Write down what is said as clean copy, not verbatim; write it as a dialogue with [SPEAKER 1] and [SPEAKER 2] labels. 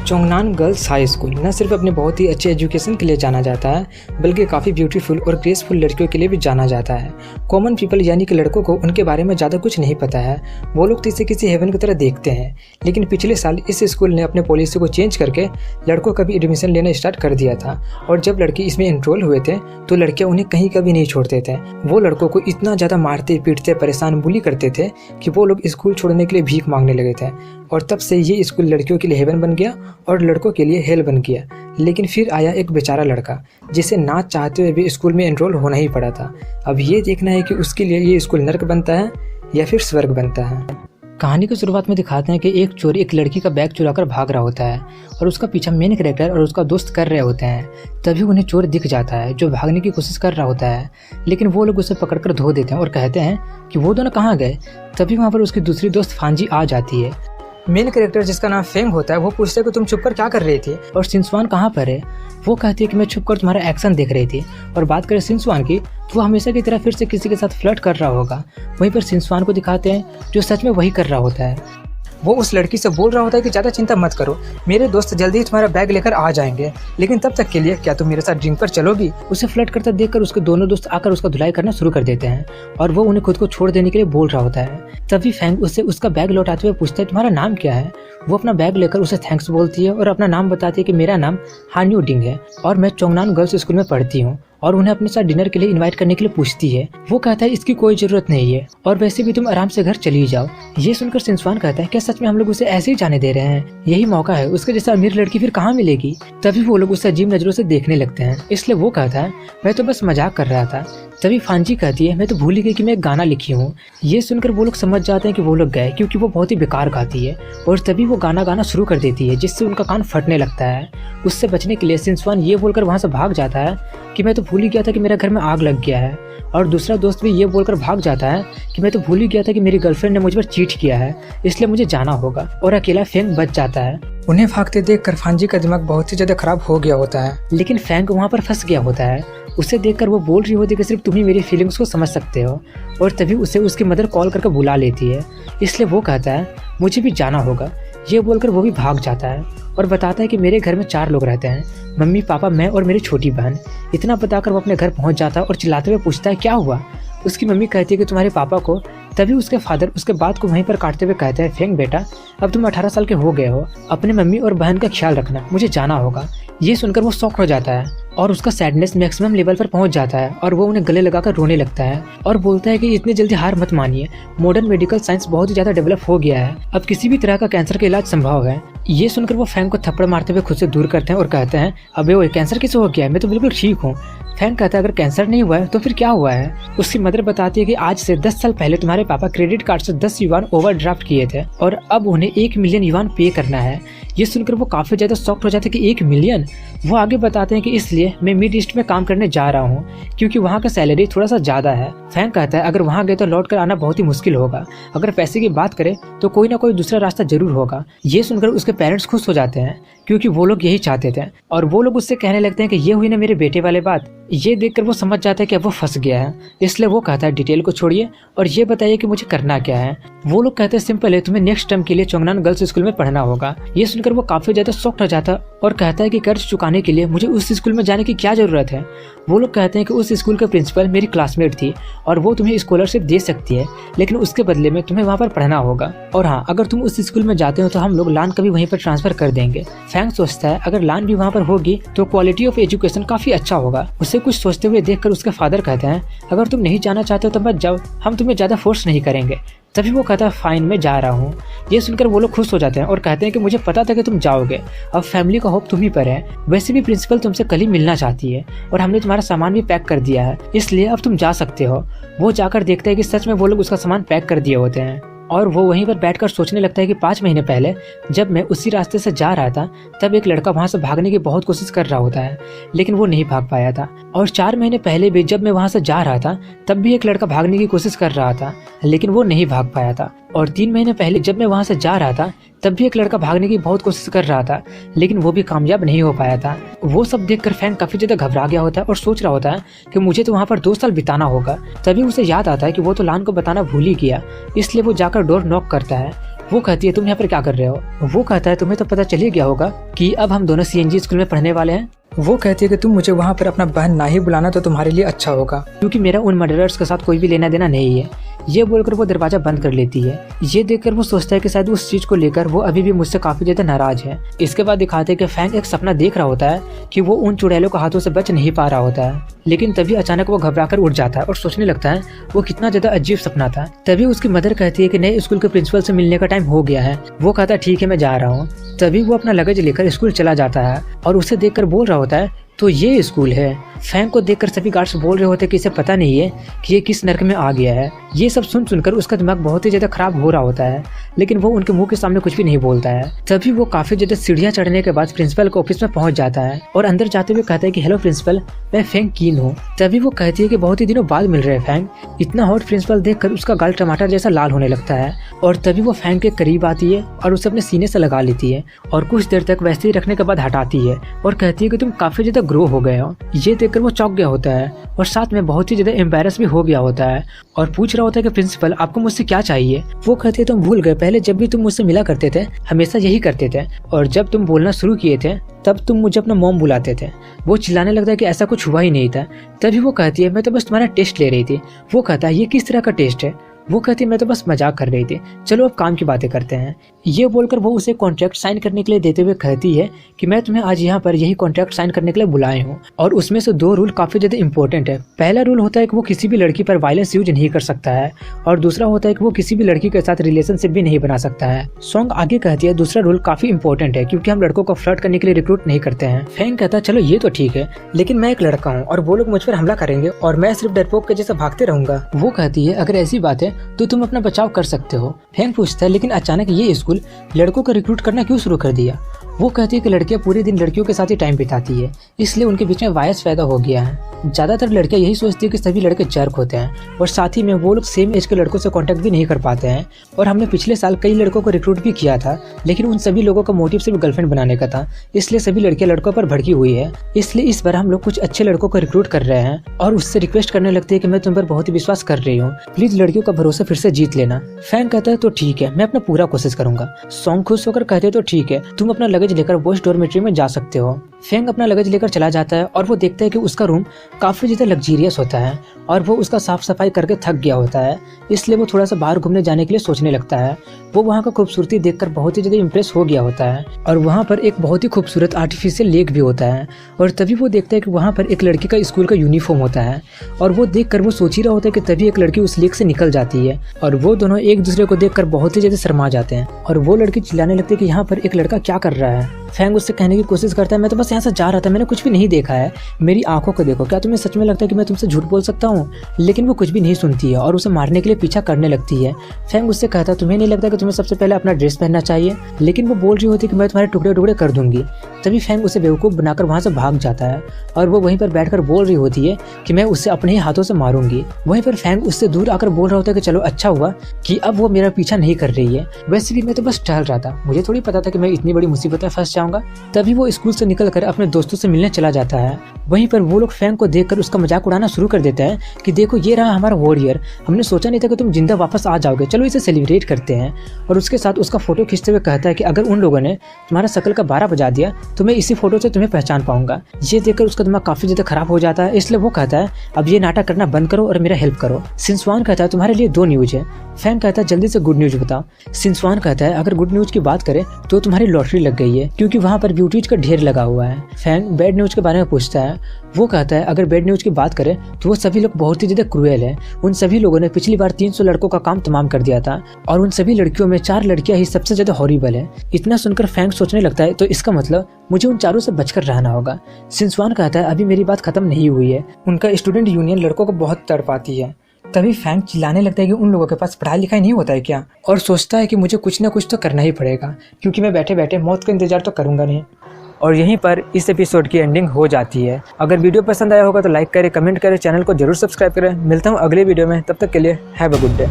[SPEAKER 1] चोंगनान girls high school न सिर्फ अपने बहुत ही अच्छे एजुकेशन के लिए जाना जाता है बल्कि काफ़ी ब्यूटीफुल और ग्रेसफुल लड़कियों के लिए भी जाना जाता है। कॉमन पीपल यानी कि लड़कों को उनके बारे में ज़्यादा कुछ नहीं पता है, वो लोग तो इसे किसी हेवन की तरह देखते हैं। लेकिन पिछले साल इस स्कूल ने अपने पॉलिसी को चेंज करके लड़कों का भी एडमिशन लेना स्टार्ट कर दिया था और जब लड़के इसमें एनरोल हुए थे तो लड़कियाँ उन्हें कहीं कभी नहीं छोड़ते थे। वो लड़कों को इतना ज़्यादा मारते पीटते परेशान बुली करते थे कि वो लोग स्कूल छोड़ने के लिए भीख मांगने लगे थे और तब से ये स्कूल लड़कियों के लिए हेवन बन गया और लड़कों के लिए हेल बन गया। लेकिन फिर आया एक बेचारा लड़का जिसे ना चाहते हुए भी स्कूल में एनरोल होना ही पड़ा था। अब ये देखना है कि उसके लिए ये स्कूल नर्क बनता है या फिर स्वर्ग बनता है। कहानी की शुरुआत में दिखाते हैं कि एक चोर एक लड़की का बैग चुराकर भाग रहा होता है और उसका पीछा मेन कैरेक्टर और उसका दोस्त कर रहे होते हैं। तभी उन्हें चोर दिख जाता है जो भागने की कोशिश कर रहा होता है, लेकिन वो लोग उसे पकड़कर धो देते हैं और कहते हैं कि वो दोनों कहाँ गए। तभी वहाँ पर उसकी दूसरी दोस्त फांजी आ जाती है। मेन कैरेक्टर जिसका नाम फेंग होता है वो पूछता है कि तुम छुप कर क्या कर रही थी और सिंसवान कहाँ पर है। वो कहती है कि मैं छुप कर तुम्हारा एक्शन देख रही थी। और बात करें सिंसवान की तो वो हमेशा की तरह फिर से किसी के साथ फ्लर्ट कर रहा होगा। वहीं पर सिंसवान को दिखाते हैं जो सच में वही कर रहा होता है। वो उस लड़की से बोल रहा होता है कि ज़्यादा चिंता मत करो, मेरे दोस्त जल्दी ही तुम्हारा बैग लेकर आ जाएंगे, लेकिन तब तक के लिए क्या तुम मेरे साथ ड्रिंक पर चलोगी। उसे फ्लर्ट करता देखकर उसके दोनों दोस्त आकर उसका धुलाई करना शुरू कर देते हैं और वो उन्हें खुद को छोड़ देने के लिए बोल रहा होता है। तभी फैंग उससे उसका बैग लौटाते हुए पूछता है तुम्हारा नाम क्या है। वो अपना बैग लेकर उसे थैंक्स बोलती है और अपना नाम बताती है कि मेरा नाम हान्यू डिंग है और मैं चोंगनान गर्ल्स स्कूल में पढ़ती हूँ और उन्हें अपने साथ डिनर के लिए इनवाइट करने के लिए पूछती है। वो कहता है इसकी कोई जरूरत नहीं है और वैसे भी तुम आराम से घर चली जाओ। ये सुनकर सिंसवान कहता है क्या सच में हम लोग उसे ऐसे ही जाने दे रहे हैं, यही मौका है, उसके जैसा अमीर लड़की फिर कहाँ मिलेगी। तभी वो लोग उसे अजीब नजरों से देखने लगते हैं, इसलिए वो कहता है मैं तो बस मजाक कर रहा था। तभी फांजी कहती है मैं तो भूल ही गई कि मैं एक गाना लिखी हूँ। ये सुनकर वो लोग समझ जाते हैं कि वो लोग गए क्योंकि वो बहुत ही बेकार गाती है और तभी वो गाना गाना शुरू कर देती है जिससे उनका कान फटने लगता है। उससे बचने के लिए सिंसवान ये बोलकर वहाँ से भाग जाता है कि मैं तो भूल ही गया था कि मेरे घर में आग लग गया है और दूसरा दोस्त भी ये बोलकर भाग जाता है कि मैं तो भूल ही गया था कि मेरी गर्लफ्रेंड ने मुझ पर चीट किया है, इसलिए मुझे जाना होगा। और अकेला फैंग बच जाता है। उन्हें भागते देखकर फांजी का दिमाग बहुत ही ज्यादा खराब हो गया होता है, लेकिन फैंग वहाँ पर फंस गया होता है। उसे देखकर वो बोल रही होती है कि सिर्फ तुम ही मेरी फीलिंग्स को समझ सकते हो और तभी उसे उसकी मदर कॉल करके बुला लेती है, इसलिए वो कहता है मुझे भी जाना होगा। ये बोलकर वो भी भाग जाता है और बताता है कि मेरे घर में 4 लोग रहते हैं, मम्मी पापा मैं और मेरी छोटी बहन। इतना बताकर वो अपने घर पहुंच जाता है और चिल्लाते हुए पूछता है क्या हुआ। उसकी मम्मी कहती है कि तुम्हारे पापा को। तभी उसके फादर उसके बात को वहीं पर काटते हुए कहते हैं फेंग बेटा अब तुम 18 साल के हो गए हो, अपने मम्मी और बहन का ख्याल रखना, मुझे जाना होगा। ये सुनकर वो शॉक हो जाता है और उसका सैडनेस मैक्सिमम लेवल पर पहुंच जाता है और वो उन्हें गले लगाकर रोने लगता है और बोलता है कि इतनी जल्दी हार मत मानिए, मॉडर्न मेडिकल साइंस बहुत ही ज्यादा डेवलप हो गया है, अब किसी भी तरह का कैंसर का इलाज संभव है। ये सुनकर वो फैंग को थप्पड़ मारते हुए खुद से दूर करते हैं और कहते हैं अबे वो कैंसर कैसे हो गया है, मैं तो बिल्कुल ठीक हूँ। फैंग कहता है अगर कैंसर नहीं हुआ है तो फिर क्या हुआ है। उसकी मदर बताती है कि आज से 10 साल पहले तुम्हारे पापा क्रेडिट कार्ड से 10 युवान ओवरड्राफ्ट किए थे और अब उन्हें 1 मिलियन युवान पे करना है। ये सुनकर वो काफी ज्यादा शॉक्ड हो जाते हैं कि 1 मिलियन। वो आगे बताते हैं कि इसलिए मैं मिड ईस्ट में काम करने जा रहा हूँ क्योंकि वहाँ का सैलरी थोड़ा सा ज्यादा है। फैंग कहता है अगर वहाँ गए तो लौट कर आना बहुत ही मुश्किल होगा, अगर पैसे की बात करें तो कोई ना कोई दूसरा रास्ता जरूर होगा। ये सुनकर उसके पेरेंट्स खुश हो जाते हैं क्योंकि वो लोग यही चाहते थे और वो लोग उससे कहने लगते हैं कि ये हुई ना मेरे बेटे वाले बात। ये देखकर वो समझ जाता है कि अब वो फंस गया है, इसलिए वो कहता है डिटेल को छोड़िए और ये बताइए कि मुझे करना क्या है। वो लोग कहते हैं सिंपल है, तुम्हें नेक्स्ट टर्म के लिए चोंगनान गर्ल्स स्कूल में पढ़ना होगा। ये सुनकर वो काफी ज्यादा शॉक्ड हो जाता है और कहता है कि कर्ज चुकाने के लिए मुझे उस स्कूल में जाने की क्या जरूरत है। वो लोग कहते हैं कि उस स्कूल के प्रिंसिपल मेरी क्लासमेट थी और वो तुम्हें स्कॉलरशिप दे सकती है, लेकिन उसके बदले में तुम्हें वहाँ पर पढ़ना होगा। और हाँ, अगर तुम उस स्कूल में जाते हो तो हम लोग लान का भी वहीं पर ट्रांसफर कर देंगे। फैंग सोचता है अगर लान भी वहाँ पर होगी तो क्वालिटी ऑफ एजुकेशन काफी अच्छा होगा। उसे कुछ सोचते हुए देखकर उसके फादर कहते हैं अगर तुम नहीं जाना चाहते हो तो मत जाओ, हम तुम्हें ज्यादा फोर्स नहीं करेंगे। तभी वो कहता है फाइन मैं जा रहा हूँ। ये सुनकर वो लोग खुश हो जाते हैं और कहते हैं कि मुझे पता था कि तुम जाओगे, अब फैमिली का होप तुम ही पर है। वैसे भी प्रिंसिपल तुमसे कल ही मिलना चाहती है और हमने तुम्हारा सामान भी पैक कर दिया है, इसलिए अब तुम जा सकते हो। वो जाकर देखता है कि सच में वो लोग उसका सामान पैक कर दिए होते हैं और वो वहीं पर बैठकर सोचने लगता है कि 5 महीने पहले जब मैं उसी रास्ते से जा रहा था तब एक लड़का वहां से भागने की बहुत कोशिश कर रहा होता है, लेकिन वो नहीं भाग पाया था। और 4 महीने पहले भी जब मैं वहां से जा रहा था तब भी एक लड़का भागने की कोशिश कर रहा था, लेकिन वो नहीं भाग पाया था। और 3 महीने पहले जब मैं वहां से जा रहा था तब भी एक लड़का भागने की बहुत कोशिश कर रहा था, लेकिन वो भी कामयाब नहीं हो पाया था। वो सब देखकर फैंग काफी ज्यादा घबरा गया होता है और सोच रहा होता है कि मुझे तो वहाँ पर 2 साल बिताना होगा। तभी उसे याद आता है कि वो तो लान को बताना भूल ही गया, इसलिए वो जाकर डोर नॉक करता है। वो कहती है तुम यहाँ पर क्या कर रहे हो। वो कहता है तुम्हें तो पता चल ही गया होगा कि अब हम दोनों CNG स्कूल में पढ़ने वाले हैं। वो कहती है कि तुम मुझे वहाँ पर अपना बहन ना ही बुलाना तो तुम्हारे लिए अच्छा होगा, क्योंकि मेरा उन मर्डरर्स के साथ कोई भी लेना देना नहीं है। ये बोलकर वो दरवाजा बंद कर लेती है। ये देखकर वो सोचता है कि शायद उस चीज को लेकर वो अभी भी मुझसे काफी ज्यादा नाराज है। इसके बाद दिखाते हैं कि फैंग एक सपना देख रहा होता है कि वो उन चुड़ैलों के हाथों से बच नहीं पा रहा होता है, लेकिन तभी अचानक वो घबराकर उठ जाता है और सोचने लगता है वो कितना ज्यादा अजीब सपना था। तभी उसकी मदर कहती है कि नए स्कूल के प्रिंसिपल से मिलने का टाइम हो गया है। वो कहता है ठीक है मैं जा रहा हूँ। तभी वो अपना लगेज लेकर स्कूल चला जाता है और उसे देखकर बोल रहा होता है तो ये स्कूल है। फैंग को देखकर सभी गार्ड्स बोल रहे होते कि इसे पता नहीं है कि ये किस नर्क में आ गया है। ये सब सुनकर उसका दिमाग बहुत ही ज्यादा खराब हो रहा होता है, लेकिन वो उनके मुंह के सामने कुछ भी नहीं बोलता है। तभी वो काफी ज्यादा सीढ़ियां चढ़ने के बाद प्रिंसिपल के ऑफिस में पहुंच जाता है और अंदर जाते हुए कहता है कि हेलो प्रिंसिपल, मैं फैंग कीन हूँ। तभी वो कहती है कि बहुत ही दिनों बाद मिल रहे हैं फैंग। इतना हॉट प्रिंसिपल देखकर उसका गाल टमाटर जैसा लाल होने लगता है और तभी वो फैंग के करीब आती है और उसे अपने सीने से लगा लेती है और कुछ देर तक वैसे ही रखने के बाद हटाती है और कहती है कि तुम काफी ज्यादा ग्रो हो गए हो। ये देखकर वो चौंक गया होता है और साथ में बहुत ही ज्यादा एम्बैरस भी हो गया होता है और पूछ रहा होता है कि प्रिंसिपल आपको मुझसे क्या चाहिए। वो कहते हैं तुम भूल गए, पहले जब भी तुम मुझसे मिला करते थे हमेशा यही करते थे और जब तुम बोलना शुरू किए थे तब तुम मुझे अपना मॉम बुलाते थे। वो चिल्लाने लगता है कि ऐसा कुछ हुआ ही नहीं था। तभी वो कहती है मैं तो बस तुम्हारा टेस्ट ले रही थी। वो कहता है ये किस तरह का टेस्ट है। वो कहती है मैं तो बस मजाक कर रही थी, चलो अब काम की बातें करते हैं। ये बोलकर वो उसे कॉन्ट्रैक्ट साइन करने के लिए देते हुए कहती है कि मैं तुम्हें आज यहाँ पर यही कॉन्ट्रैक्ट साइन करने के लिए बुलाए हूँ और उसमें से 2 रूल काफी ज्यादा इंपॉर्टेंट है। पहला रूल होता है कि वो किसी भी लड़की पर वायलेंस यूज नहीं कर सकता है और दूसरा होता है कि वो किसी भी लड़की के साथ रिलेशनशिप भी नहीं बना सकता है। सॉन्ग आगे कहती है दूसरा रूल काफी इंपॉर्टेंट है क्योंकि हम लड़कों को फ्लर्ट करने के लिए रिक्रूट नहीं करते हैं। फैंग कहता है चलो ये तो ठीक है, लेकिन मैं एक लड़का हूँ और वो लोग मुझ पर हमला करेंगे और मैं सिर्फ डरपोक के जैसा भागते रहूंगा। वो कहती है अगर ऐसी बात है तो तुम अपना बचाव कर सकते हो। फैंग पूछता है लेकिन अचानक ये स्कूल लड़कों को रिक्रूट करना क्यों शुरू कर दिया। वो कहती है कि लड़कियां पूरे दिन लड़कियों के साथ ही टाइम बिताती है, इसलिए उनके बीच में वायस पैदा हो गया है। ज्यादातर लड़कियां यही सोचती है कि सभी लड़के जर्क होते हैं और साथ ही में वो लोग सेम एज के लड़कों से कांटेक्ट भी नहीं कर पाते हैं। और हमने पिछले साल कई लड़कों को रिक्रूट भी किया था, लेकिन उन सभी लोगों का मोटिव सिर्फ गर्लफ्रेंड बनाने का था, इसलिए सभी लड़कियां लड़कों पर भड़की हुई है। इसलिए इस बार हम लोग कुछ अच्छे लड़कों को रिक्रूट कर रहे हैं और उससे रिक्वेस्ट करने लगती है कि मैं तुम पर बहुत ही विश्वास कर रही हूँ, प्लीज लड़कियों का भरोसा फिर से जीत लेना। फैंग कहता है तो ठीक है, मैं अपना पूरा कोशिश करूंगा। सॉन्ग खुश होकर कहते हैं तो ठीक है, तुम अपना लगेज लेकर बॉयज डॉर्मेट्री में जा सकते हो। फैंग अपना लगेज लेकर चला जाता है और वो देखता है कि उसका रूम काफी ज्यादा लग्जरियस होता है और वो उसका साफ सफाई करके थक गया होता है, इसलिए वो थोड़ा सा बाहर घूमने जाने के लिए सोचने लगता है। वो वहाँ का खूबसूरती देखकर बहुत ही ज्यादा इम्प्रेस हो गया होता है और वहाँ पर एक बहुत ही खूबसूरत आर्टिफिशियल लेक भी होता है और तभी वो देखता है कि वहाँ पर एक लड़की का स्कूल का यूनिफॉर्म होता है और वो देखकर वो सोच ही रहा होता है कि तभी एक लड़की उस लेक से निकल जाती है और वो दोनों एक दूसरे को देखकर बहुत ही ज्यादा शर्मा जाते हैं और वो लड़की चिल्लाने लगती है कि यहाँ पर एक लड़का क्या कर रहा है। फैंग उससे कहने की कोशिश करता है मैं तो बस यहाँ से जा रहा था, मैंने कुछ भी नहीं देखा है, मेरी आंखों को देखो, क्या तुम्हें सच में लगता है कि मैं तुमसे झूठ बोल सकता हूँ। लेकिन वो कुछ भी नहीं सुनती है और उसे मारने के लिए पीछा करने लगती है। फैंग उससे कहता है तुम्हें नहीं लगता कि तुम्हें सबसे पहले अपना ड्रेस पहनना चाहिए, लेकिन वो बोल रही होती कि मैं तुम्हारे टुकड़े टुकड़े कर दूंगी। तभी फैंग उसे बेवकूफ बनाकर वहाँ से भाग जाता है और वो वहीं पर बैठकर बोल रही होती है कि मैं उससे अपने ही हाथों से मारूंगी। वहीं पर फैंग उससे दूर आकर बोल रहा होता है कि चलो अच्छा हुआ कि अब वो मेरा पीछा नहीं कर रही है, वैसे भी मैं तो बस टहल रहा था, मुझे थोड़ी पता था कि मैं इतनी बड़ी मुसीबत में फंस जाऊंगा। तभी वो स्कूल से निकलकर अपने दोस्तों से मिलने चला जाता है। वहीं पर वो लोग फैंग को देखकर उसका मजाक उड़ाना शुरू कर देते हैं कि देखो ये रहा हमारा वॉरियर, हमने सोचा नहीं था कि तुम जिंदा वापस आ जाओगे, चलो इसे सेलिब्रेट करते हैं। और उसके साथ उसका फोटो खींचते हुए कहता है कि अगर उन लोगों ने तुम्हारा शकल का 12 बजा दिया तो मैं इसी फोटो से तुम्हें पहचान पाऊंगा। ये देखकर उसका दिमाग काफी ज्यादा खराब हो जाता है, इसलिए वो कहता है अब ये नाटक करना बंद करो और मेरा हेल्प करो। सिंसवान कहता है तुम्हारे लिए 2 न्यूज है। फैंग कहता है जल्दी से गुड न्यूज बताओ। सिंसवान कहता है अगर गुड न्यूज की बात करें तो तुम्हारी लॉटरी लग गई है क्योंकि वहाँ पर ब्यूटीज का ढेर लगा हुआ है। फैंग बैड न्यूज के बारे में पूछता है। वो कहता है अगर बैड न्यूज की बात करें तो वो सभी लोग बहुत ही ज्यादा क्रूएल है। उन सभी लोगों ने पिछली बार 300 लड़कों का काम तमाम कर दिया था और उन सभी लड़कियों में 4 लड़कियां ही सबसे ज्यादा हॉरिबल है। इतना सुनकर फैंग सोचने लगता है तो इसका मतलब मुझे उन 4 से बचकर रहना होगा। सिंसवान कहता है अभी मेरी बात खत्म नहीं हुई है, उनका स्टूडेंट यूनियन लड़कों को बहुत तड़पाती है। तभी फैंग चिल्लाने लगता है कि उन लोगों के पास पढ़ाई लिखाई नहीं होता है क्या, और सोचता है कि मुझे कुछ ना कुछ तो करना ही पड़ेगा क्योंकि मैं बैठे बैठे मौत का इंतजार तो करूंगा नहीं। और यहीं पर इस एपिसोड की एंडिंग हो जाती है। अगर वीडियो पसंद आया होगा तो लाइक करें, कमेंट करें, चैनल को जरूर सब्सक्राइब करें। मिलता हूँ अगले वीडियो में, तब तक के लिए हैव अ गुड डे।